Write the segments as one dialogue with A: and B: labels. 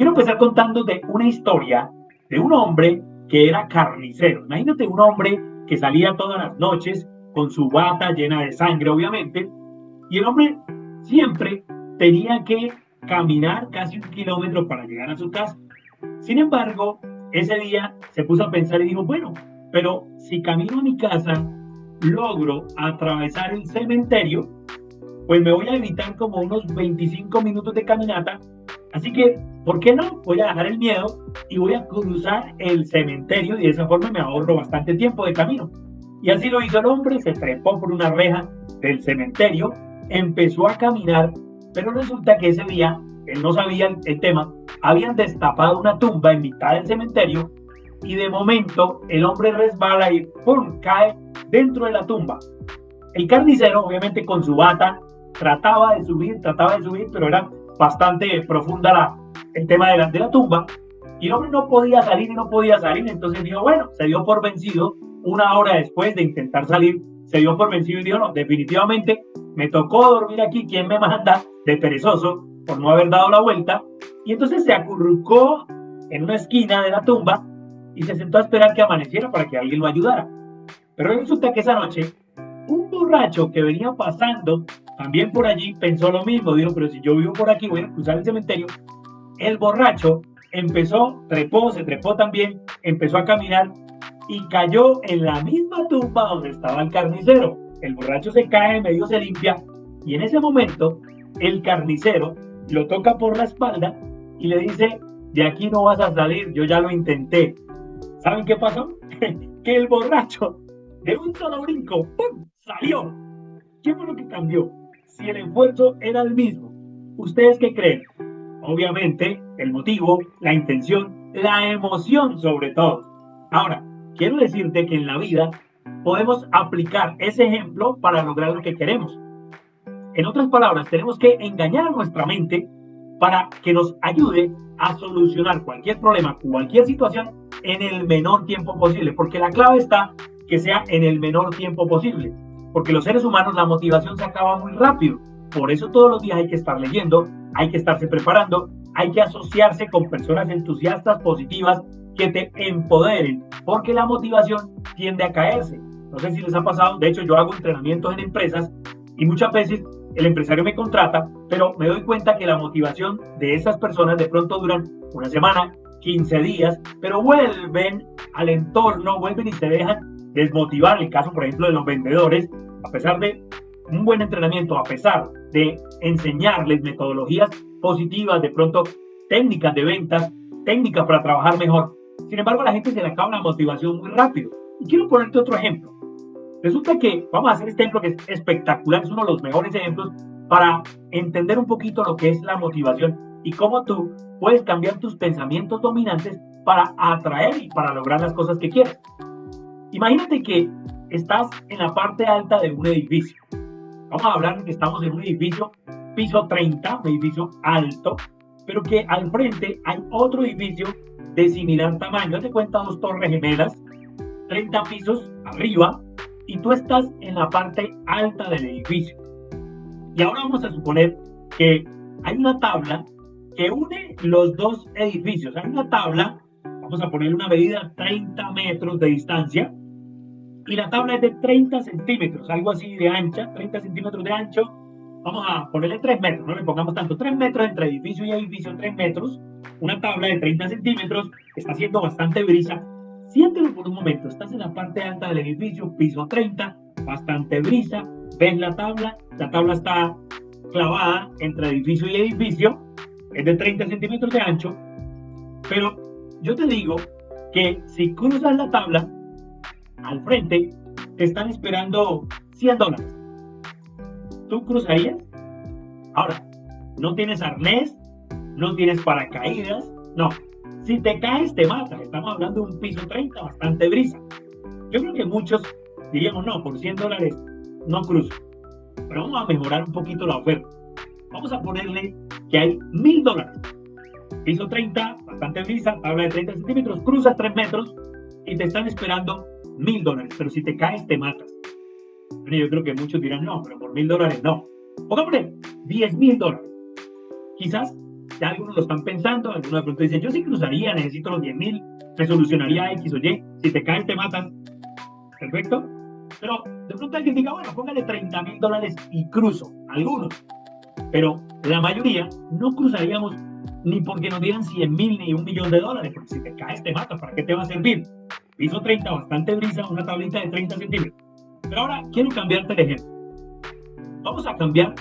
A: Quiero empezar contándote una historia de un hombre que era carnicero. Imagínate un hombre que salía todas las noches con su bata llena de sangre, obviamente, y el hombre siempre tenía que caminar casi 1 kilómetro para llegar a su casa. Sin embargo, ese día se puso a pensar y dijo, bueno, pero si camino a mi casa, logro atravesar el cementerio, pues me voy a evitar como unos 25 minutos de caminata. Así que, ¿por qué no? Voy a dejar el miedo y voy a cruzar el cementerio y de esa forma me ahorro bastante tiempo de camino. Y así lo hizo el hombre, se trepó por una reja del cementerio, empezó a caminar, pero resulta que ese día, él no sabía el tema, habían destapado una tumba en mitad del cementerio y de momento el hombre resbala y ¡pum! Cae dentro de la tumba. El carnicero, obviamente con su bata, trataba de subir, pero era bastante profunda el tema de la tumba. Y el hombre no podía salir y no podía salir. Entonces dijo, bueno, se dio por vencido. Una hora después de intentar salir, se dio por vencido y dijo, no, definitivamente me tocó dormir aquí. ¿Quién me manda de perezoso por no haber dado la vuelta? Y entonces se acurrucó en una esquina de la tumba y se sentó a esperar que amaneciera para que alguien lo ayudara. Pero resulta que esa noche un borracho que venía pasando también por allí pensó lo mismo. Dijo, pero si yo vivo por aquí, voy a cruzar el cementerio. El borracho se trepó también, empezó a caminar y cayó en la misma tumba donde estaba el carnicero. El borracho se cae, medio se limpia y en ese momento el carnicero lo toca por la espalda y le dice, de aquí no vas a salir, yo ya lo intenté. ¿Saben qué pasó? Que el borracho de un solo brinco ¡pum! Salió. ¿Qué fue lo que cambió? Si el esfuerzo era el mismo, ¿ustedes qué creen? Obviamente, el motivo, la intención, la emoción sobre todo. Ahora, quiero decirte que en la vida podemos aplicar ese ejemplo para lograr lo que queremos. En otras palabras, tenemos que engañar a nuestra mente para que nos ayude a solucionar cualquier problema, cualquier situación en el menor tiempo posible, porque la clave está que sea en el menor tiempo posible, porque los seres humanos la motivación se acaba muy rápido. Por eso todos los días hay que estar leyendo, hay que estarse preparando, hay que asociarse con personas entusiastas, positivas, que te empoderen, porque la motivación tiende a caerse. No sé si les ha pasado, de hecho yo hago entrenamientos en empresas y muchas veces el empresario me contrata, pero me doy cuenta que la motivación de esas personas de pronto duran una semana, 15 días, pero vuelven al entorno, vuelven y se dejan desmotivar. En el caso, por ejemplo, de los vendedores, a pesar de un buen entrenamiento, a pesar de enseñarles metodologías positivas, de pronto técnicas de ventas, técnicas para trabajar mejor, sin embargo, a la gente se le acaba la motivación muy rápido. Y quiero ponerte otro ejemplo. Resulta que, vamos a hacer este ejemplo que es espectacular, es uno de los mejores ejemplos para entender un poquito lo que es la motivación y cómo tú puedes cambiar tus pensamientos dominantes para atraer y para lograr las cosas que quieres. Imagínate que estás en la parte alta de un edificio. Vamos a hablar de que estamos en un edificio piso 30, un edificio alto, pero que al frente hay otro edificio de similar tamaño. Te cuenta dos torres gemelas, 30 pisos arriba, y tú estás en la parte alta del edificio. Y ahora vamos a suponer que hay una tabla que une los dos edificios. Hay una tabla, vamos a poner una medida 30 metros de distancia, y la tabla es de 30 centímetros, algo así de ancha, 30 centímetros de ancho. Vamos a ponerle 3 metros, no le pongamos tanto, 3 metros entre edificio y edificio, 3 metros. Una tabla de 30 centímetros, está haciendo bastante brisa. Siéntelo por un momento, estás en la parte alta del edificio, piso 30, bastante brisa, ves la tabla está clavada entre edificio y edificio, es de 30 centímetros de ancho, pero yo te digo que si cruzas la tabla, al frente te están esperando $100. ¿Tú cruzarías? Ahora, no tienes arnés, no tienes paracaídas, no. Si te caes, te matas. Estamos hablando de un piso 30, bastante brisa. Yo creo que muchos diríamos, no, por $100 no cruzo. Pero vamos a mejorar un poquito la oferta. Vamos a ponerle que hay $1,000. Piso 30, bastante brisa, tabla de 30 centímetros, cruzas 3 metros y te están esperando $1,000. Pero si te caes, te matas. Bueno, yo creo que muchos dirán, no, pero por $1,000 no. Pongámosle $10,000. Quizás Ya algunos lo están pensando, algunos de pronto dicen, yo sí cruzaría, necesito los 10.000, me solucionaría X o Y, si te caen te matan, perfecto. Pero de pronto alguien diga, bueno, póngale $30.000 y cruzo, algunos. Pero la mayoría no cruzaríamos ni porque nos dieran 100.000 ni $1.000.000, porque si te caes te matas, ¿para qué te va a servir? Piso 30, bastante brisa, una tablita de 30 centímetros. Pero ahora quiero cambiarte el ejemplo. Vamos a cambiar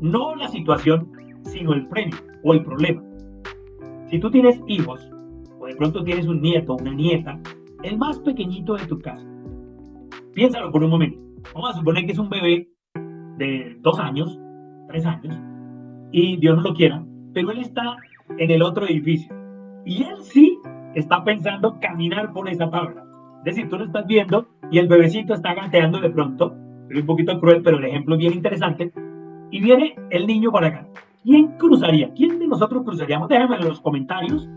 A: no la situación, sino el premio o el problema. Si tú tienes hijos, o de pronto tienes un nieto o una nieta, el más pequeñito de tu casa, piénsalo por un momento. Vamos a suponer que es un bebé de 2 años, 3 años, y Dios no lo quiera, pero él está en el otro edificio. Y él sí está pensando caminar por esa tabla. Es decir, tú lo estás viendo y el bebecito está gateando de pronto. Es un poquito cruel, pero el ejemplo es bien interesante. Y viene el niño para acá. ¿Quién cruzaría? ¿Quién de nosotros cruzaríamos? Déjamelo en los comentarios.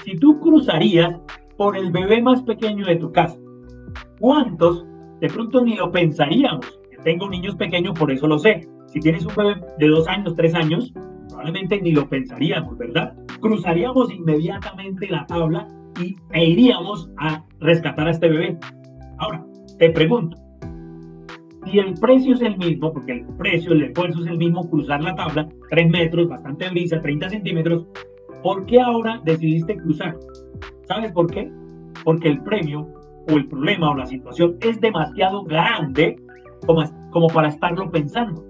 A: Si tú cruzarías por el bebé más pequeño de tu casa, ¿cuántos de pronto ni lo pensaríamos? Yo tengo niños pequeños, por eso lo sé. Si tienes un bebé de 2 años, 3 años, probablemente ni lo pensaríamos, ¿verdad? Cruzaríamos inmediatamente la tabla e iríamos a rescatar a este bebé. Ahora, te pregunto, si el precio es el mismo, porque el precio, el esfuerzo es el mismo, cruzar la tabla, 3 metros, bastante brisa, 30 centímetros, ¿por qué ahora decidiste cruzar? ¿Sabes por qué? Porque el premio o el problema o la situación es demasiado grande como para estarlo pensando.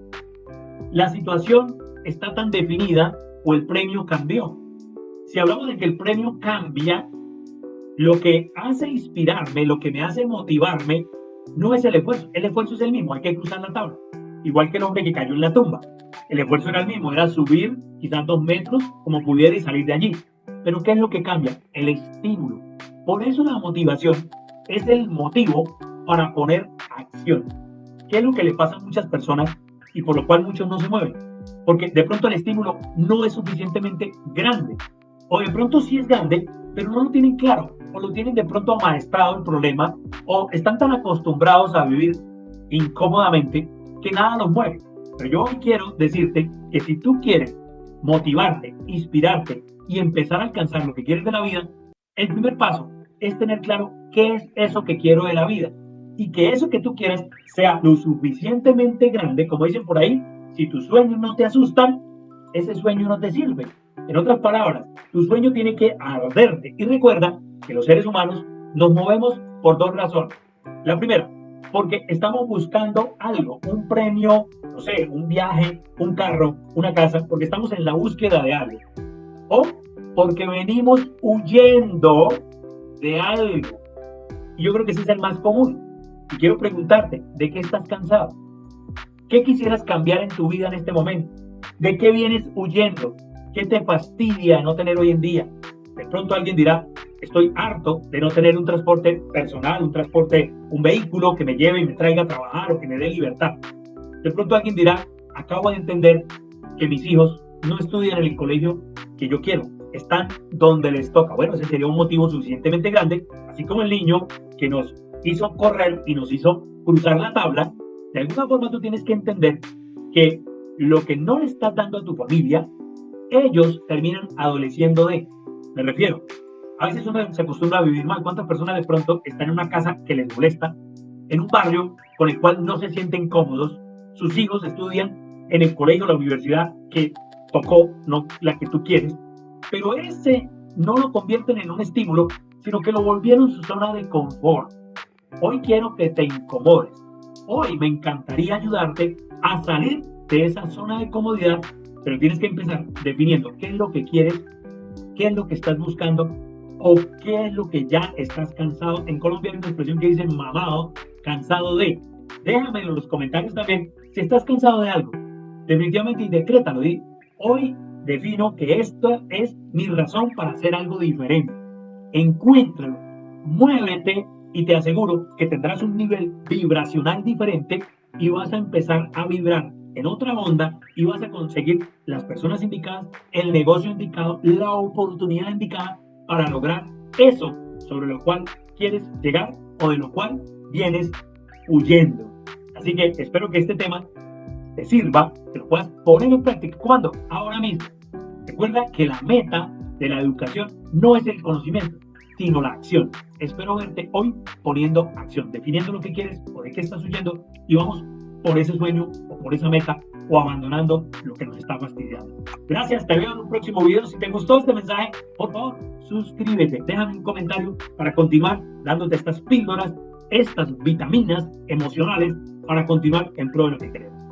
A: La situación está tan definida o el premio cambió. Si hablamos de que el premio cambia, lo que hace inspirarme, lo que me hace motivarme, no es el esfuerzo es el mismo, hay que cruzar la tabla. Igual que el hombre que cayó en la tumba. El esfuerzo era el mismo, era subir quizás 2 metros como pudiera y salir de allí. Pero ¿qué es lo que cambia? El estímulo. Por eso la motivación es el motivo para poner acción. ¿Qué es lo que le pasa a muchas personas y por lo cual muchos no se mueven? Porque de pronto el estímulo no es suficientemente grande. O de pronto sí es grande, pero no lo tienen claro. O lo tienen de pronto amaestrado el problema. O están tan acostumbrados a vivir incómodamente que nada los mueve. Pero yo hoy quiero decirte que si tú quieres motivarte, inspirarte y empezar a alcanzar lo que quieres de la vida, el primer paso es tener claro qué es eso que quiero de la vida. Y que eso que tú quieras sea lo suficientemente grande, como dicen por ahí, si tus sueños no te asustan, ese sueño no te sirve. En otras palabras, tu sueño tiene que arderte. Y recuerda que los seres humanos nos movemos por 2 razones. La primera, porque estamos buscando algo, un premio, no sé, un viaje, un carro, una casa, porque estamos en la búsqueda de algo. O porque venimos huyendo de algo. Y yo creo que ese es el más común. Y quiero preguntarte, ¿de qué estás cansado? ¿Qué quisieras cambiar en tu vida en este momento? ¿De qué vienes huyendo? ¿Qué te fastidia no tener hoy en día? De pronto alguien dirá, estoy harto de no tener un transporte personal, un vehículo que me lleve y me traiga a trabajar o que me dé libertad. De pronto alguien dirá, acabo de entender que mis hijos no estudian en el colegio que yo quiero, están donde les toca. Bueno, ese sería un motivo suficientemente grande, así como el niño que nos hizo correr y nos hizo cruzar la tabla. De alguna forma tú tienes que entender que lo que no le estás dando a tu familia, ellos terminan adoleciendo de. Me refiero, a veces uno se acostumbra a vivir mal. ¿Cuántas personas de pronto están en una casa que les molesta, en un barrio con el cual no se sienten cómodos? Sus hijos estudian en el colegio o la universidad que tocó, no la que tú quieres, pero ese no lo convierten en un estímulo, sino que lo volvieron su zona de confort. Hoy quiero que te incomodes. Hoy me encantaría ayudarte a salir de esa zona de comodidad, pero tienes que empezar definiendo qué es lo que quieres, qué es lo que estás buscando o qué es lo que ya estás cansado. En Colombia hay una expresión que dice mamado, cansado de. Déjame en los comentarios también si estás cansado de algo. Definitivamente y decrétalo. Hoy defino que esto es mi razón para hacer algo diferente. Encuéntralo, muévete y te aseguro que tendrás un nivel vibracional diferente y vas a empezar a vibrar en otra onda y vas a conseguir las personas indicadas, el negocio indicado, la oportunidad indicada para lograr eso sobre lo cual quieres llegar o de lo cual vienes huyendo. Así que espero que este tema te sirva, que lo puedas poner en práctica. ¿Cuándo? Ahora mismo. Recuerda que la meta de la educación no es el conocimiento, sino la acción. Espero verte hoy poniendo acción, definiendo lo que quieres o de qué estás huyendo y vamos por ese sueño o por esa meta o abandonando lo que nos está fastidiando. Gracias, te veo en un próximo video. Si te gustó este mensaje, por favor, suscríbete, déjame un comentario para continuar dándote estas píldoras, estas vitaminas emocionales para continuar en pro de lo que queremos.